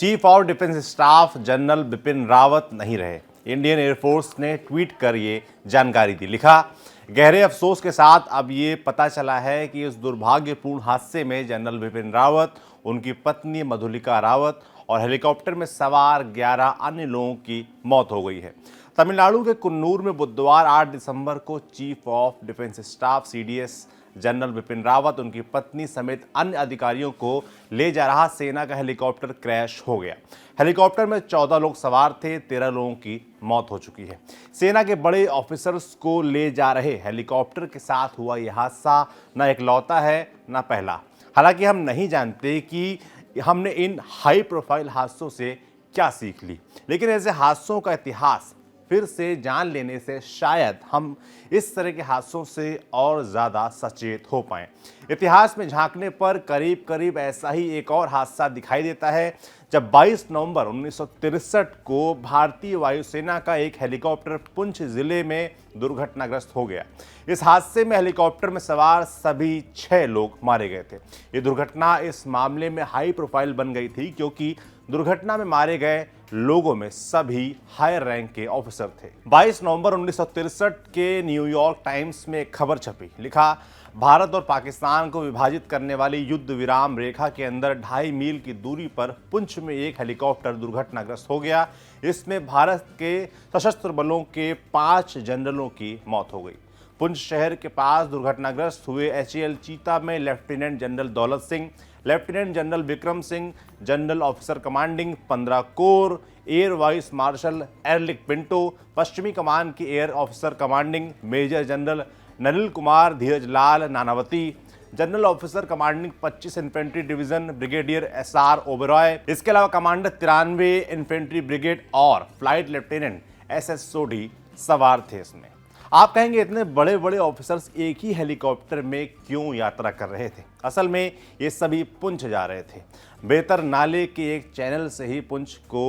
Chief of defence staff general Bipin Rawat नहीं रहे। Indian air force ने ट्वीट कर ये जानकारी दी। लिखा, गहरे अफसोस के साथ अब ये पता चला है कि इस दुर्भाग्यपूर्ण हादसे में जनरल बिपिन रावत, उनकी पत्नी मधुलिका रावत और हेलीकॉप्टर में सवार 11 अन्य लोगों की मौत हो गई है। तमिलनाडु के कुन्नूर में बुधवार 8 दिसंबर को chief of defence staff CDS general Bipin Rawat, उनकी पत्नी समेत अन्य अधिकारियों को ले जा रहा सेना का हेलीकॉप्टर क्रैश हो गया। हेलीकॉप्टर में 14 लोग सवार थे, 13 लोगों की मौत हो चुकी है। सेना के बड़े ऑफिसर्स को ले जा रहे हेलीकॉप्टर के साथ हुआ यह हादसा न इकलौता है न पहला। हालांकि हम नहीं जानते कि हमने इन हाई प्रोफाइल हादसों से क्या सीख ली, लेकिन ऐसे हादसों का इतिहास फिर से जान लेने से शायद हम इस तरह के हादसों से और ज़्यादा सचेत हो पाएं। इतिहास में झांकने पर करीब करीब ऐसा ही एक और हादसा दिखाई देता है, जब 22 नवंबर 1963 को भारतीय वायुसेना का एक हेलीकॉप्टर पुंछ जिले में दुर्घटनाग्रस्त हो गया। इस हादसे में हेलीकॉप्टर में सवार सभी 6 लोग मारे गए थे। ये दुर्घटना इस मामले में हाई प्रोफाइल बन गई थी क्योंकि दुर्घटना में मारे गए लोगों में सभी हायर रैंक के ऑफिसर थे। 22 नवंबर 1963 के न्यूयॉर्क टाइम्स में एक खबर छपी। लिखा, भारत और पाकिस्तान को विभाजित करने वाली युद्ध विराम रेखा के अंदर 2.5 मील की दूरी पर पुंछ में एक हेलीकॉप्टर दुर्घटनाग्रस्त हो गया। इसमें भारत के सशस्त्र बलों के 5 जनरलों की मौत हो गई। पुंछ शहर के पास दुर्घटनाग्रस्त हुए HAL चीता में lieutenant general Daulat Singh, lieutenant general Vikram Singh, general officer commanding 15 corps, air vice marshal Erlic Pinto, पश्चिमी कमान की air officer commanding major general Nalil Kumar Dhiraj Lal Nanavati, general officer commanding 25 infantry division brigadier SR Oberoi, इसके अलावा कमांडर 93 इन्फेंट्री ब्रिगेड और फ्लाइट लेफ्टिनेंट SS सोढी सवार थे इसमें। आप कहेंगे, इतने बड़े बड़े ऑफिसर्स एक ही हेलीकॉप्टर में क्यों यात्रा कर रहे थे? असल में ये सभी पुंछ जा रहे थे। बेहतर नाले के एक चैनल से ही पुंछ को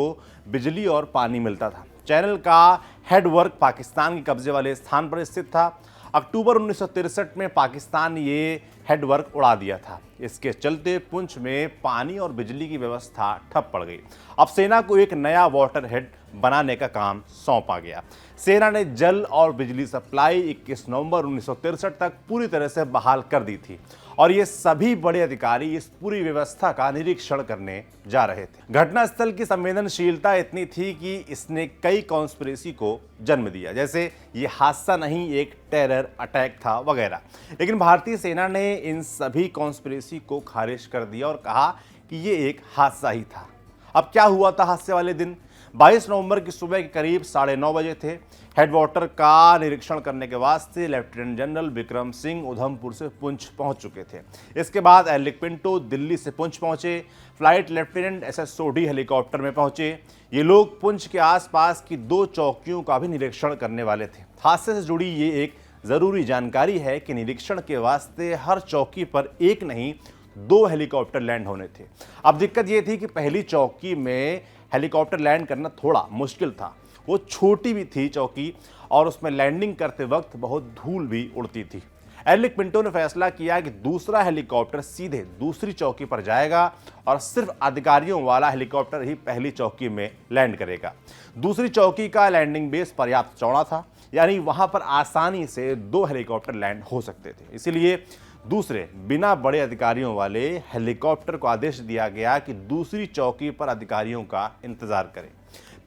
बिजली और पानी मिलता था। चैनल का हेडवर्क पाकिस्तान के कब्जे वाले स्थान पर स्थित था। अक्टूबर 1963 में पाकिस्तान ने ये हेडवर्क उड़ा दिया था। इसके चलते पुंछ में पानी और बिजली की व्यवस्था ठप पड़ गई। अब सेना को एक नया वाटर हेड बनाने का काम सौंपा गया। सेना ने जल और बिजली सप्लाई 21 नवंबर 1963 तक पूरी तरह से बहाल कर दी थी और ये सभी बड़े अधिकारी इस पूरी व्यवस्था का निरीक्षण करने जा रहे थे। घटनास्थल की संवेदनशीलता इतनी थी कि इसने कई कॉन्स्पिरेसी को जन्म दिया, जैसे ये हादसा नहीं एक टेरर अटैक था वगैरह। लेकिन भारतीय सेना ने इन सभी कॉन्स्पिरेसी को खारिज कर दिया और कहा कि ये एक हादसा ही था। अब क्या हुआ था हादसे वाले दिन? 22 नवंबर की सुबह के करीब 9:30 बजे थे। हेडवाटर का निरीक्षण करने के वास्ते लेफ्टिनेंट जनरल विक्रम सिंह उधमपुर से पुंछ पहुंच चुके थे। इसके बाद एरलिक पिंटो दिल्ली से पुंछ पहुंचे। Flight lieutenant SS Sodhi helicopter में पहुंचे। ये लोग पुंछ के आसपास की 2 चौकियों का भी निरीक्षण करने वाले थे। हादसे से जुड़ी ये एक जरूरी जानकारी है कि निरीक्षण के वास्ते हर चौकी पर एक नहीं 2 हेलीकॉप्टर लैंड होने थे। अब दिक्कत ये थी कि पहली चौकी में हेलीकॉप्टर लैंड करना थोड़ा मुश्किल था। वो छोटी भी थी चौकी और उसमें लैंडिंग करते वक्त बहुत धूल भी उड़ती थी। एरलिक पिंटो ने फैसला किया कि दूसरा हेलीकॉप्टर सीधे दूसरी चौकी पर जाएगा और सिर्फ अधिकारियों वाला हेलीकॉप्टर ही पहली चौकी में लैंड करेगा। दूसरी चौकी का लैंडिंग बेस पर्याप्त चौड़ा था, यानी वहां पर आसानी से 2 हेलीकॉप्टर लैंड हो सकते थे। इसीलिए दूसरे बिना बड़े अधिकारियों वाले हेलीकॉप्टर को आदेश दिया गया कि दूसरी चौकी पर अधिकारियों का इंतजार करें।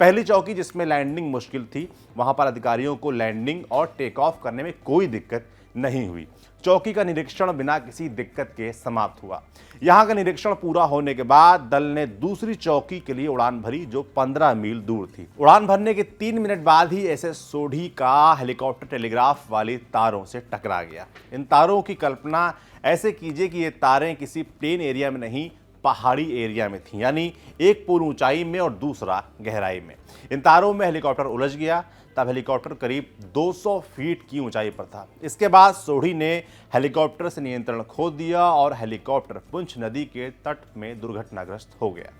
पहली चौकी जिसमें लैंडिंग मुश्किल थी, वहां पर अधिकारियों को लैंडिंग और टेक ऑफ करने में कोई दिक्कत नहीं हुई। चौकी का निरीक्षण बिना किसी दिक्कत के समाप्त हुआ। यहां का निरीक्षण पूरा होने के बाद दल ने दूसरी चौकी के लिए उड़ान भरी, जो 15 मील दूर थी। उड़ान भरने के 3 मिनट बाद ही SS सोढी का हेलीकॉप्टर टेलीग्राफ वाली तारों से टकरा गया। इन तारों की कल्पना ऐसे कीजिए कि ये तारें किसी प्लेन एरिया में नहीं, पहाड़ी एरिया में थी, यानी एक पूर्ण ऊंचाई में और दूसरा गहराई में। इन तारों में हेलीकॉप्टर उलझ गया। तब हेलीकॉप्टर करीब 200 फीट की ऊंचाई पर था। इसके बाद सोढी ने हेलीकॉप्टर से नियंत्रण खो दिया और हेलीकॉप्टर पुंछ नदी के तट में दुर्घटनाग्रस्त हो गया।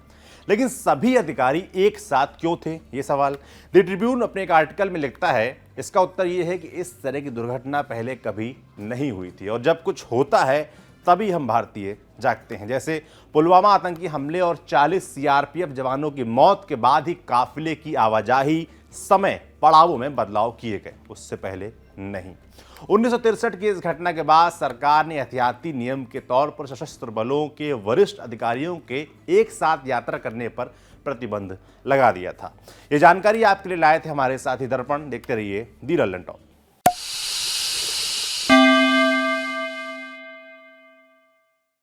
लेकिन सभी अधिकारी एक साथ क्यों थे, ये सवाल द ट्रिब्यून अपने एक आर्टिकल में लिखता है। इसका उत्तर ये है कि इस तरह की दुर्घटना पहले कभी नहीं हुई थी और जब कुछ होता है तभी हम भारतीय जागते हैं। जैसे पुलवामा आतंकी हमले और 40 सीआरपीएफ जवानों की मौत के बाद ही काफिले की आवाजाही समय पड़ावों में बदलाव किए गए, उससे पहले नहीं। 1963 की इस घटना के बाद सरकार ने एहतियाती नियम के तौर पर सशस्त्र बलों के वरिष्ठ अधिकारियों के एक साथ यात्रा करने पर प्रतिबंध लगा दिया था। ये जानकारी आपके लिए लाए थे हमारे साथी दर्पण। देखते रहिए दी लल्लन टॉप।